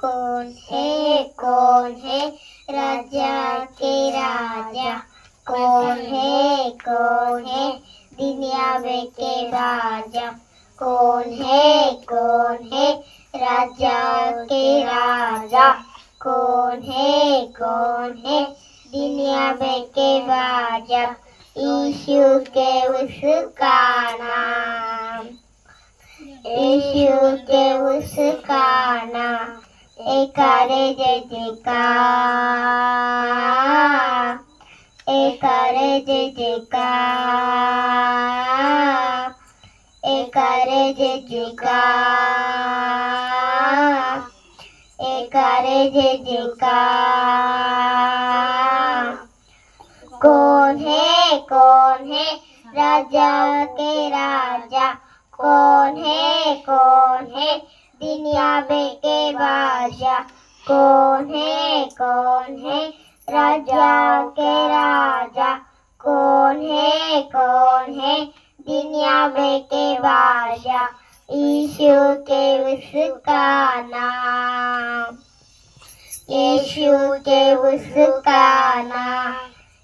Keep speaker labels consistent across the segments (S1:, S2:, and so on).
S1: कौन है राजा के राजा, कौन है दुनिया में के राजा, कौन है राजा के राजा, कौन है दुनिया में के राजा। यीशु के उसका नाम, यीशु के उसका नाम, एकारे जय जयकार, एकारे जय जयकार, एकारे जय जयकार, एकारे जय जयकार। कौन है राजा के राजा, कौन है दुनिया में के बादशाह, कौन है राजा के राजा, कौन है दुनिया में के बादशाह। यीशु के उसका नाम, यीशु के उसका नाम,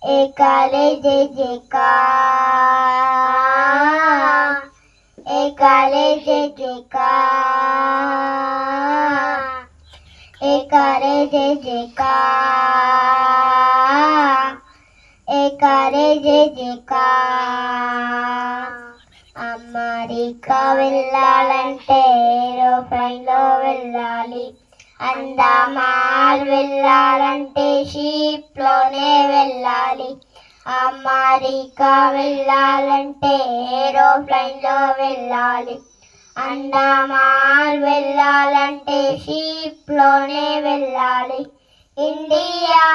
S1: एकारे जय जयकार, एकारे जय जयकार, एकारे जय जयकार, एकारे जय जयकार। అమెరికా వెళ్ళాలంటే ఏరోప్లేన్లో వెళ్ళాలి, అండమాన్ వెళ్ళాలంటే షిప్లోనే వెళ్ళాలి, అమెరికా వెళ్ళాలంటే ఏరోప్లేన్లో వెళ్ళాలి, అండమాన్ వెళ్ళాలంటే షిప్లోనే వెళ్ళాలి, ఇండియా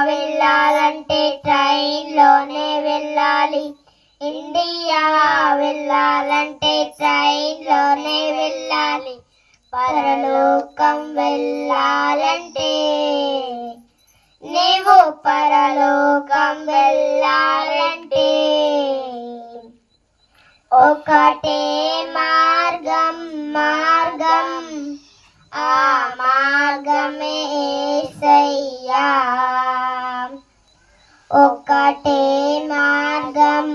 S1: వెళ్ళాలంటే ట్రైన్లోనే వెళ్ళాలి, ఇండియా వెళ్ళాలంటే ట్రైన్లోనే వెళ్ళాలి, పరలోకం వెళ్ళాలంటే నీవు పరలోకం వెళ్ళాలంటే ఒకటే మార్గం, ఆ మార్గమే యేసయ్యా, ఒకటే మార్గం,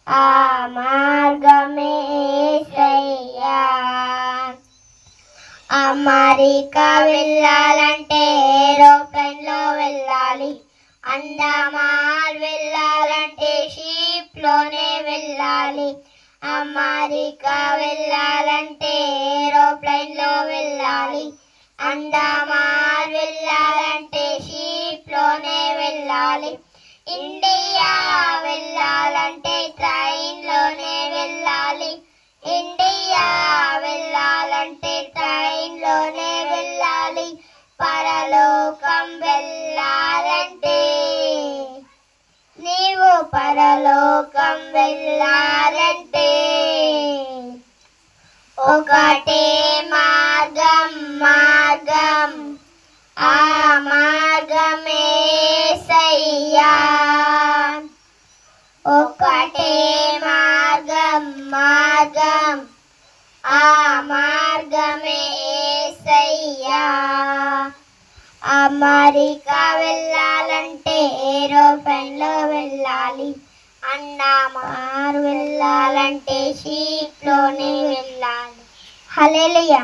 S1: ఆ మార్గమే యేసయ్యా। అమెరికా వెళ్ళాలంటే ఏరోప్లేన్లో వెళ్ళాలి, అండమాన్ వెళ్ళాలంటే షిప్లోనే వెళ్ళాలి, అమెరికా వెళ్ళాలంటే ఏరోప్లేన్లో వెళ్ళాలి, అండమాన్ వెళ్ళాలంటే షిప్లోనే వెళ్ళాలి, ఇండియా వెళ్ళాలంటే ట్రైన్లోనే వెళ్ళాలి, ఇండియా వెళ్ళాలంటే ట్రైన్లోనే వెళ్ళాలి, పరలోకం వెళ్ళాలంటే నీవు పరలోకం వెళ్ళాలంటే ఒకటే మార్గం, ఆ మార్గమే యేసయ్యా, ఒకటే మార్గం, ఆ మార్గమే యేసయ్యా। అమెరికా వెళ్ళాలంటే ఏరోప్లేన్లో వెళ్ళాలి, అండమాన్ వెళ్ళాలంటే షిప్లోనే వెళ్ళాలి। హల్లెలూయా।